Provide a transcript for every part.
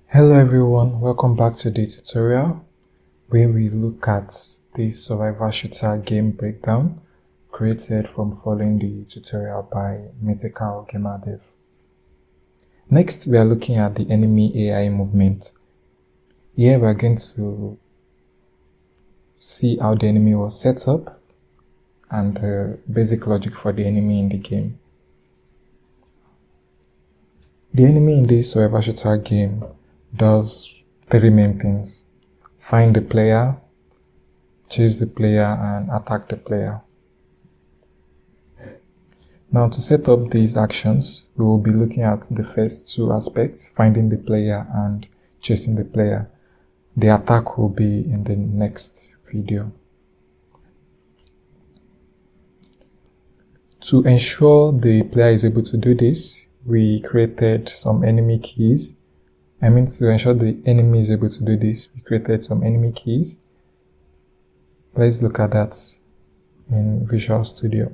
Hello everyone, welcome back to the tutorial where we look at the survival shooter game breakdown created from following the tutorial by Mythical Gamer Dev. Next, we are looking at the enemy AI movement. Here we are going to see how the enemy was set up and the basic logic for the enemy in the game. The enemy in this survival shooter game does three main things: find the player, chase the player, and attack the player. Now, to set up these actions, we will be looking at the first two aspects, finding the player and chasing the player. The attack will be in the next video. To ensure the player is able to do this, we created some enemy keys. To ensure the enemy is able to do this, we created some enemy keys. Let's look at that in Visual Studio.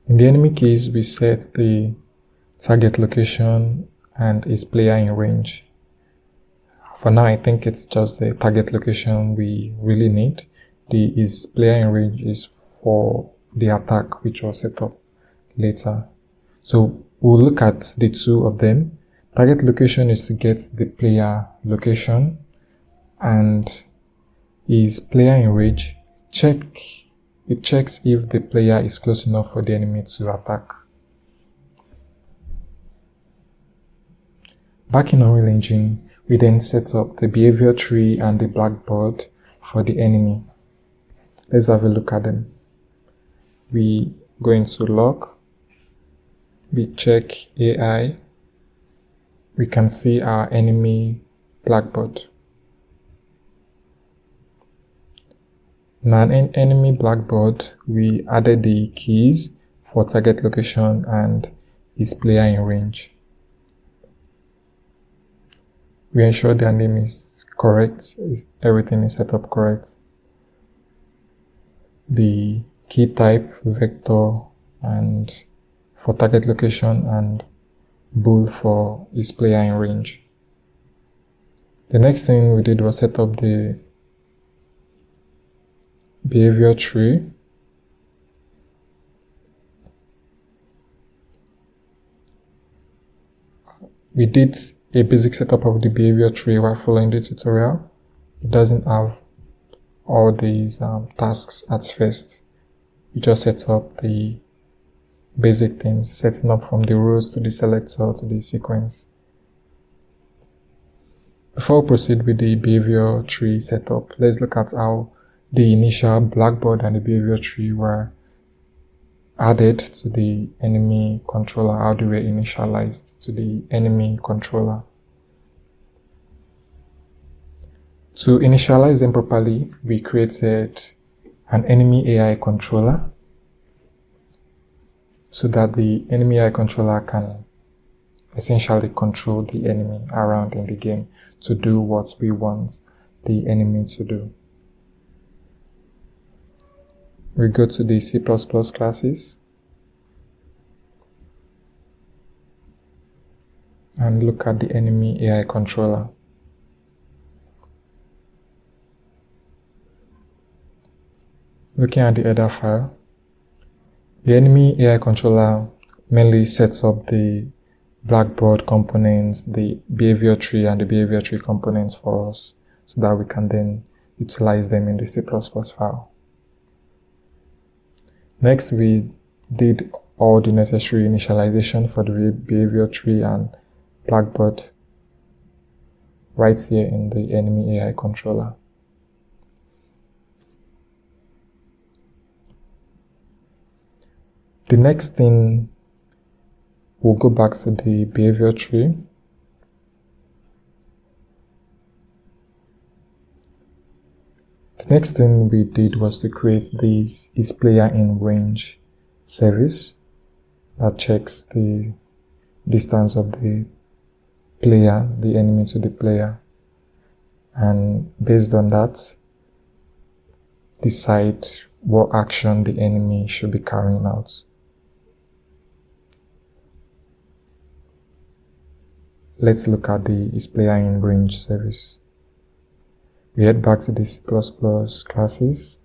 In the enemy keys, we set the target location and its player in range. For now, I think it's just the target location we really need. His player in range is for the attack, which was set up later. So we'll look at the two of them. Target location is to get the player location, and his player in range, it checks if the player is close enough for the enemy to attack. Back in Unreal Engine, we then set up the behavior tree and the blackboard for the enemy. Let's have a look at them. We go into log, we check AI, we can see our enemy blackboard. In our enemy blackboard, we added the keys for target location and his player in range. We ensure their name is correct, everything is set up correct. The key type, vector, and for target location, and bool for his player in range. The next thing we did was set up the behavior tree. We did a basic setup of the behavior tree while following the tutorial. It doesn't have all these tasks at first. We just set up the basic things, setting up from the rows to the selector to the sequence. Before we proceed with the behavior tree setup, let's look at how the initial blackboard and the behavior tree were added to the enemy controller, how they were initialized to the enemy controller. To initialize them properly, we created an enemy AI controller so that the enemy AI controller can essentially control the enemy around in the game to do what we want the enemy to do. We go to the C++ classes and look at the enemy AI controller. Looking at the header file, the enemy AI controller mainly sets up the blackboard components, the behavior tree and the behavior tree components for us so that we can then utilize them in the C++ file. Next, we did all the necessary initialization for the behavior tree and blackboard right here in the enemy AI controller. The next thing, we'll go back to the behavior tree. The next thing we did was to create this is player in range service that checks the distance of the player, the enemy to the player, and based on that, decide what action the enemy should be carrying out. Let's look at the isPlayerInRange service. We head back to the C++ classes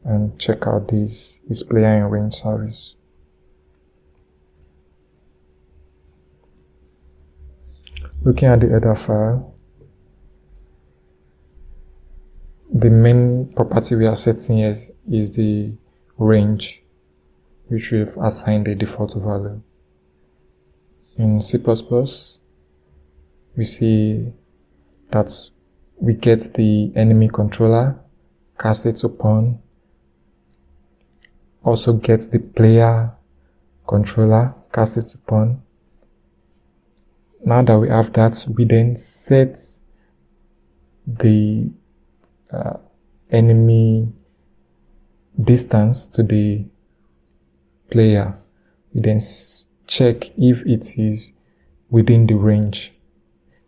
and check out this isPlayerInRange service. Looking at the header file, the main property we are setting here is the range, which we've assigned a default value. In C++, we see that we get the enemy controller, cast it to pawn, also get the player controller, cast it to pawn. Now that we have that, we then set the enemy distance to the player. We then check if it is within the range.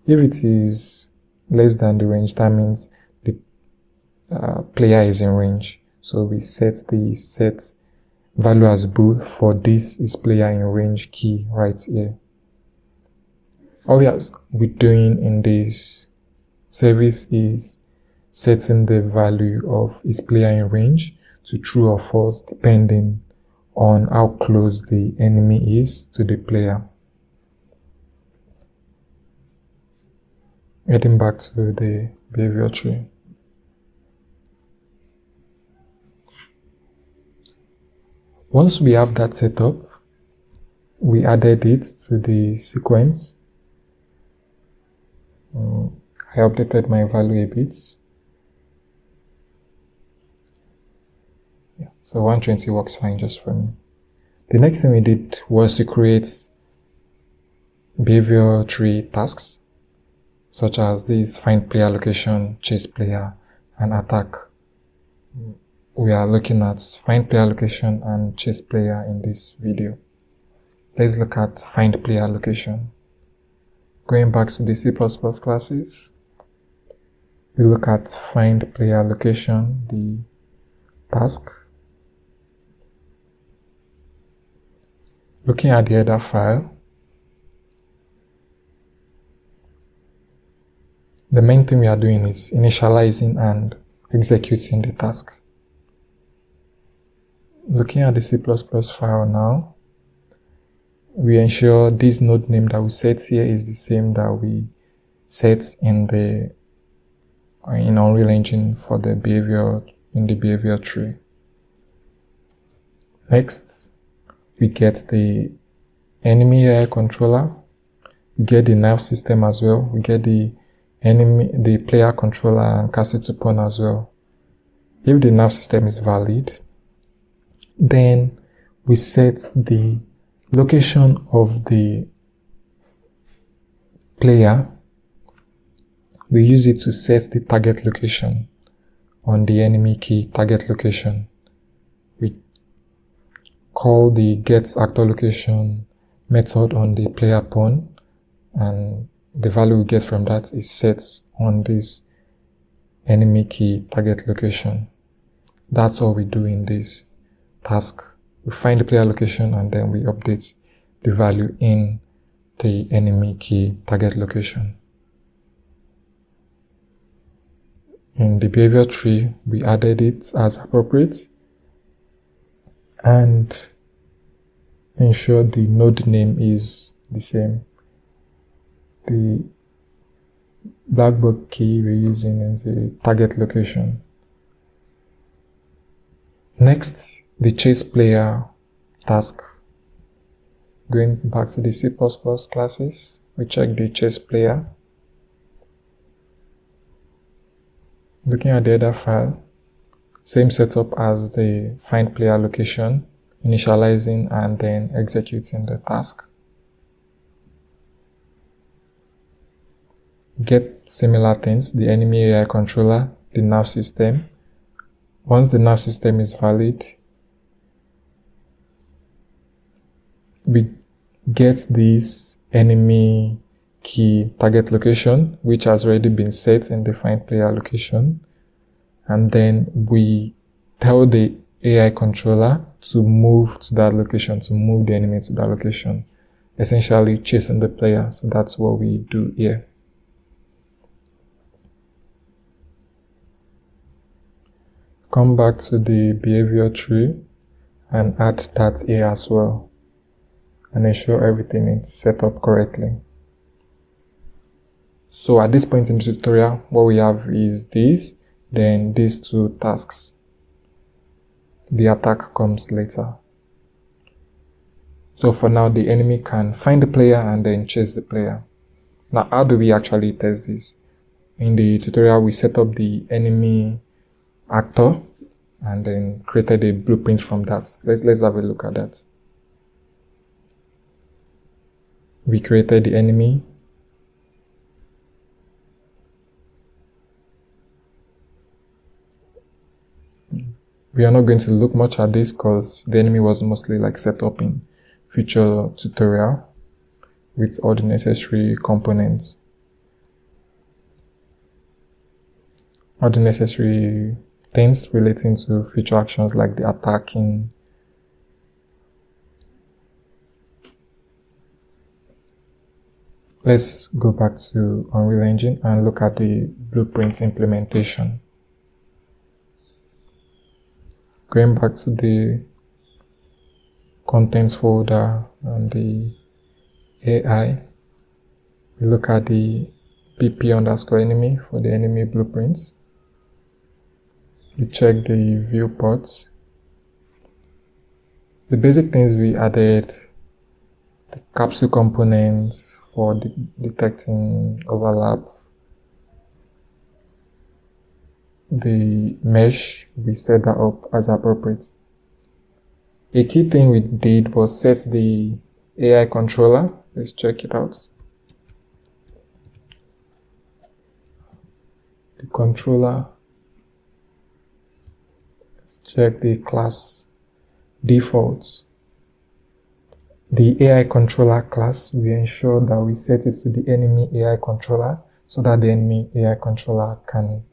If it is less than the range, that means the player is in range. So we set the set value as bool for this isPlayerInRange key right here. All we are doing in this service is setting the value of isPlayerInRange to true or false depending on how close the enemy is to the player. Heading back to the behavior tree. Once we have that set up, we added it to the sequence. I updated my value a bit. Yeah, so 120 works fine just for me. The next thing we did was to create behavior tree tasks, such as this find player location, chase player, and attack. We are looking at find player location and chase player in this video. Let's look at find player location. Going back to the C++ classes, we look at find player location, the task. Looking at the header file, the main thing we are doing is initializing and executing the task. Looking at the C++ file now, we ensure this node name that we set here is the same that we set in Unreal Engine for the behavior in the behavior tree. Next, we get the enemy AI controller. We get the nerve system as well. We get the player controller and cast it to pawn as well. If the nerve system is valid, then we set the location of the player. We use it to set the target location on the enemy key target location. We call the getActorLocation method on the player pawn, and the value we get from that is set on this enemy key target location. That's all we do in this task. We find the player location and then we update the value in the enemy key target location. In the behavior tree, we added it as appropriate and ensure the node name is the same. The black box key we're using is the target location. Next, the chase player task. Going back to the C++ classes, we check the chase player. Looking at the header file, same setup as the find player location, initializing and then executing the task. Get similar things, the enemy AI controller, the nerve system. Once the nerve system is valid, we get this enemy key target location, which has already been set in the find player location, and then we tell the AI controller to move to that location, to move the enemy to that location, essentially chasing the player. So that's what we do here. Come back to the behavior tree and add that here as well, and ensure everything is set up correctly. So at this point in the tutorial, what we have is this, then these two tasks. The attack comes later. So for now, the enemy can find the player and then chase the player. Now, how do we actually test this? In the tutorial, we set up the enemy actor and then created a blueprint from that. Let's have a look at that. We created the enemy. We are not going to look much at this because the enemy was mostly like set up in future tutorial with all the necessary components, all the necessary things relating to future actions like the attacking. Let's go back to Unreal Engine and look at the blueprints implementation. Going back to the contents folder and the AI, we look at the pp_enemy for the enemy blueprints. We check the viewports. The basic things we added: the capsule components for detecting overlap, the mesh, we set that up as appropriate. A key thing we did was set the AI controller. Let's check it out. The controller, let's check the class defaults. The AI controller class, we ensure that we set it to the enemy AI controller so that the enemy AI controller can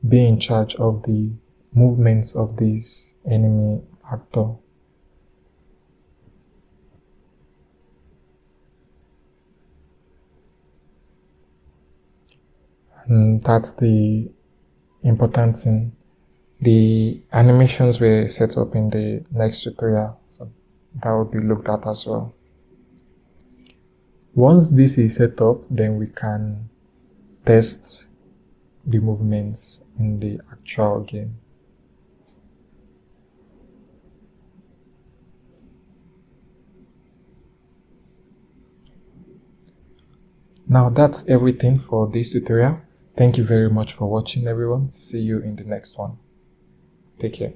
be in charge of the movements of this enemy actor. And that's the important thing. The animations were set up in the next tutorial, so that will be looked at as well. Once this is set up, then we can test the movements in the actual game. Now that's everything for this tutorial. Thank you very much for watching, everyone. See you in the next one. Take care.